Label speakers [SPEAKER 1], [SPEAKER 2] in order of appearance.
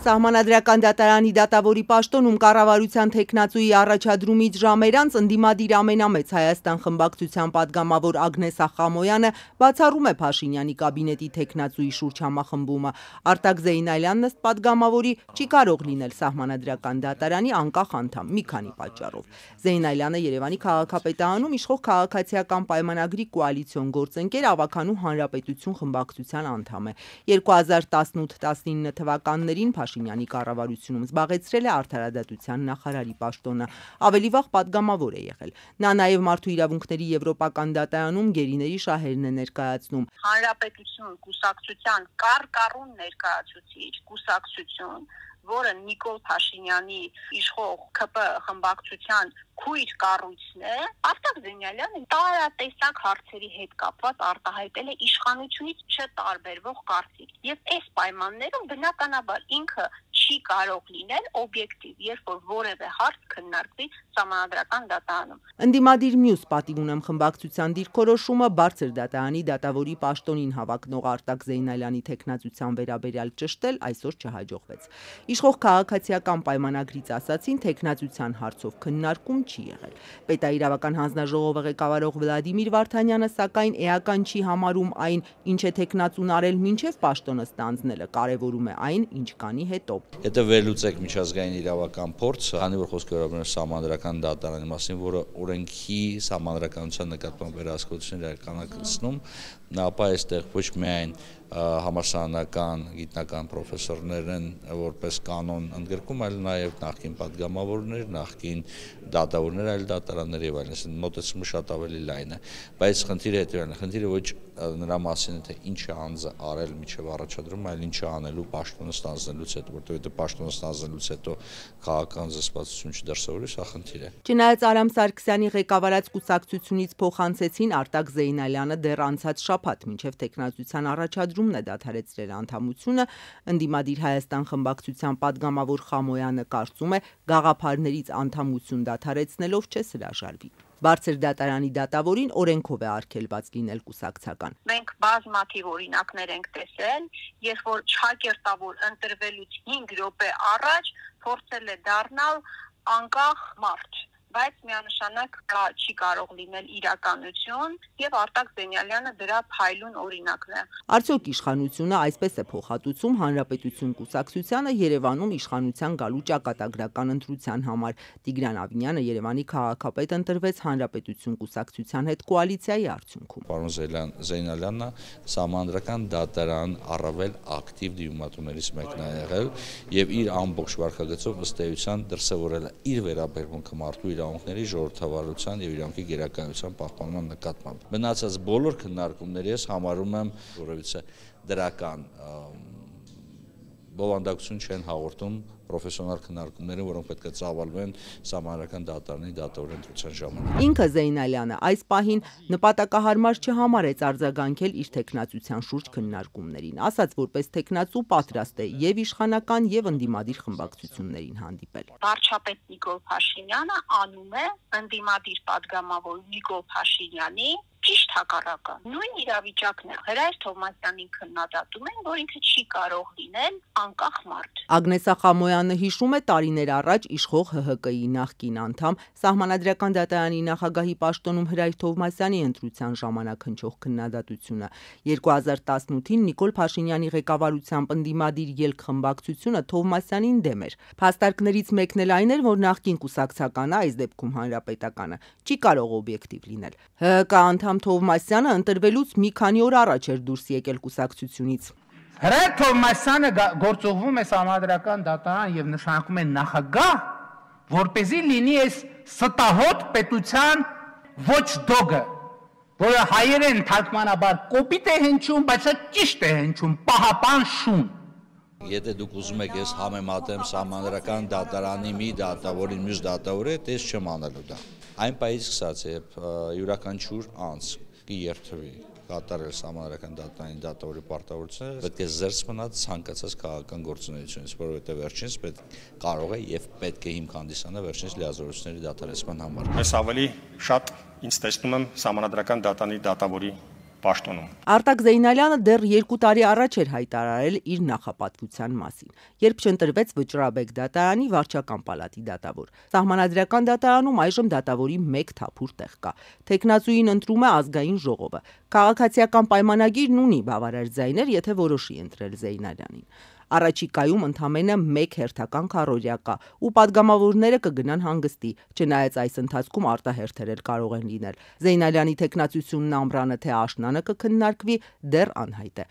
[SPEAKER 1] Սահմանադրական դատարանի դատավորի պաշտոնում կառավարության թեկնածուի առաջադրումից ժամեր անց ընդդիմադիր ամենամեծ Հայաստան խմբակցության պատգամավոր Ագնես Ախամոյանը բացառում է Փաշինյանի կաբինետի թեկնածուի շուրջ համախմբումը։ Արտակ Զեյնալյանն ըստ պատգամավորի չի կարող լինել Սահմանադրական դատարանի անկախ անդամ մի քանի պատճառով։ Զեյնալյանը Երևանի քաղաքապետարանում իշխող քաղաքացիական պայմանագրի կոալիցիոն գործընկեր Ավագանու Հանրապետություն խմբակցության անդամ է։ 2018-19 թվականներին Փաշինյանի կառավարությունում զբաղեցրել է արդարադատության նախարարի պաշտոնը, ավելի վաղ պատգամավոր է եղել։ Նա նաև Մարդու իրավունքների եվրոպական դատարանում գերիների շահերն է ներկայացնում։
[SPEAKER 2] Հանրապետություն կուսակցության կառ-կառուն ներկայացուցիչ կուսակցություն, որը Նիկոլ Փաշինյանի իշխող ՔՊ խմբակցության քույր կառույցն է, Արտակ Զեյնալյանը տարատեսակ հարցերի հետ կապված արտահայտել է իշխանությունից չտարբերվող կարծիք։ Եվ այս պայմաններում բնականաբար ինքը չի կարող լինել օբյեկտիվ, երբ որ որևէ հարց քննարկվի Սահմանադրական դատարանում։
[SPEAKER 1] Ընդդիմադիր մյուս պատիվ ունեմ խմբակցության դիրքորոշումը բարձր դատարանի դատավորի պաշտոնին հավակնող Արտակ Զեյնալյանի թեկնածության վերաբերյալ ճշտել այսօր չհաջողվեց։ Իշխող քաղաքացիական պայմանագրից ասացին թեկնածության հարցով քննարկում չի եղել։ Պետաիրավական հանձնաժողովը ղեկավարող Վլադիմիր Վարդանյանը սակայն էական չի համարում այն, ինչ է թեկնածուն արել մինչև պաշտոնը ստանձնելը, կարևորում է այն, ինչ կանի հետո։
[SPEAKER 3] Եթե վերլուծեք միջազգային իրավական փորձը, քանի որ խոսքը վերաբերում է Սահմանադրական դատարանի մասին, որը օրենքի սահմանադրականության նկատմամբ վերահսկողություն իրականացնում, ապա այստեղ ոչ միայն համալսարանական գիտնական պրոֆեսորներ են որպես կանոն ընդգրկում, այլ նաև նախկին պատգամավորներ, նախկին դատավորներ այլ դատարաններ եւ այլն, մոտեցումը շատ ավելի լայն է, բայց խնդիրը հետեւյալն է, խնդիրը ոչ նրա մասին է, թե ինչ է անձը արել միջև առաջադրումը, այլ ինչ է անելու պաշտոնը ստանձնելուց հետո, որտեղ եթե պաշտոնը ստանձնելուց հետո քաղաքական զսպվածություն չդրսևորի, սա խնդիր է։
[SPEAKER 1] Չնայած Արամ Սարգսյանի ղեկավարած կուսակցությունից փոխանցեցին Արտակ Զեյնալյանը դեռ անցած շաբաթ մինչև թեկնածության առաջադրումն է դադարեցրել անդամությունը, ընդդիմադիր Հայաստան խմբակցության պատգամավոր Խամոյանը կարծում է գաղափարներից անդամություն դադարեցնելով չէ հրաժարվի։ Բարձր դատարանի դատավորին օրենքով է արգելված լինել կուսակցական։
[SPEAKER 2] Մենք բազմաթիվ օրինակներ ենք տեսել, երբ որ ճակերտավոր ընտրվելուց 5 րոպե առաջ փորձել է դառնալ անկախ մարդ, բայց միանշանակ դա չի կարող լինել իրականություն եւ Արտակ Զեյնալյանը դրա փայլուն օրինակն է։
[SPEAKER 1] Արդյոք իշխանությունը այսպես է փոխհատուցում Հանրապետություն կուսակցությանը Երևանում իշխանության գալու ճակատագրական ընտրության համար։ Տիգրան Ավինյանը Երևանի քաղաքապետ ընտրվեց Հանրապետություն կուսակցության հետ կոալիցիայի արդյունքում։
[SPEAKER 3] Պարոն Զեյնալյանը Սահմանադրական դատարան առավել ակտիվ դիմումատուներից մեկն է եղել եւ իր ամբողջ վարքագծով ըստ էության դրսևորել է իր վերաբերմունքը մարդու իրավունքների ժողովրդավարության եւ իրավունքի գերակայության պահպանման նկատմամբ։ Մնացած բոլոր քննարկումների ես համարում եմ որևիցե դրական բովանդակություն չեն հաղորդում պրոֆեսիոնալ քննարկումները, որոնք պետք է ծավալվեն Սահմանադրական դատարանի դատավորի ընտրության ժամանակ։
[SPEAKER 1] Ինքը Զեյնալյանը այս պահին նպատակահարմար չհամարեց արձագանքել իր թեկնածության շուրջ քննարկումներին, ասաց որպես թեկնածու պատրաստ է եւ իշխանական եւ ընդդիմադիր խմբակցություններին հանդիպել։
[SPEAKER 2] Վարչապետ Նիկոլ Փաշինյանը անում է ընդդիմադիր պատգամավոր Նիկոլ Փաշինյանի ճիշտ հակառակը։ Նույն իրավիճակն է Հրայր Թովմասյանին քննադատում են, որ ինքը չի կարող լինել անկախ մարդ։
[SPEAKER 1] Ագնես Ախամոյանը հիշում է տարիներ առաջ իշխող ՀՀԿ-ի նախկին անդամ Սահմանադրական դատարանի նախագահի պաշտոնում Հրայր Թովմասյանի ընտրության ժամանակ հնչող քննադատությունը։ 2018-ին Նիկոլ Փաշինյանի ղեկավարությամբ ընդդիմադիր ելք խմբակցությունը Թովմասյանին դեմ էր։ Փաստարկներից մեկն էլ այն էր, որ նախկին կուսակցականը, այս դեպքում Հանրապետականը, չի կարող օբյեկտիվ լինել։ ՀՀԿ անդամ Թովմասյանը ընտրվելուց մի քանի օր առաջ էր դուրս եկել կուսակցությունից։
[SPEAKER 4] Հրայր Թովմասյանը գործուղվում է Սահմանադրական դատարան եւ նշանակում է նախագահ, որպեսզի լինի այս ստահոդ պետության ոչ դոգը, որը հայերեն թարգմանաբար կոպիտ է հնչում, բայց ճիշտ է հնչում, պահապան շուն։
[SPEAKER 3] Եթե դուք ուզում եք ես համեմատեմ Սահմանադրական դատարանի մի դատավորին մյուս դատավորի հետ, ես չեմ անելու դա։ Այն պահից սկսած է յուրաքանչյուր անձ կերթվի կատարել Սահմանադրական դատարանի դատավորի պարտավորությունները, պետք է զերծ մնա ցանկացած քաղաքական գործունեությունից, որովհետև վերջինս կարող է եւ պետք է հիմք հանդիսանա վերջինս լիազորությունների դադարեցման համար։
[SPEAKER 5] Ես ավելի շատ ինձ տեսնում եմ Սահմանադրական դատարանի դատավորի պաշտոնում։
[SPEAKER 1] Արտակ Զեյնալյանը դեռ 2 տարի առաջ էր հայտարարել իր նախապատվության մասին, երբ չընտրվեց Վճռաբեկ դատարանի վարչական պալատի դատավոր։ Սահմանադրական դատարանում այժմ դատավորի 1 թափուր տեղ կա։ Թեկնածուին ընտրում է ազգային ժողովը։ Քաղաքացիական պայմանագիրն ունի բավարար ձայներ, եթե որոշի ընտրել Զեյնալյանին։ Առաջիկայում ընդամենը 1 հերթական քառօրյա կա ու падգամավորները կգնան հանգստի, չնայած այս ընթացքում արտահերթեր էլ կարող են լինել։ Զեյնալյանի թեկնածությունն ամռանը թե աշնանը կքննարկվի, դեռ անհայտ է։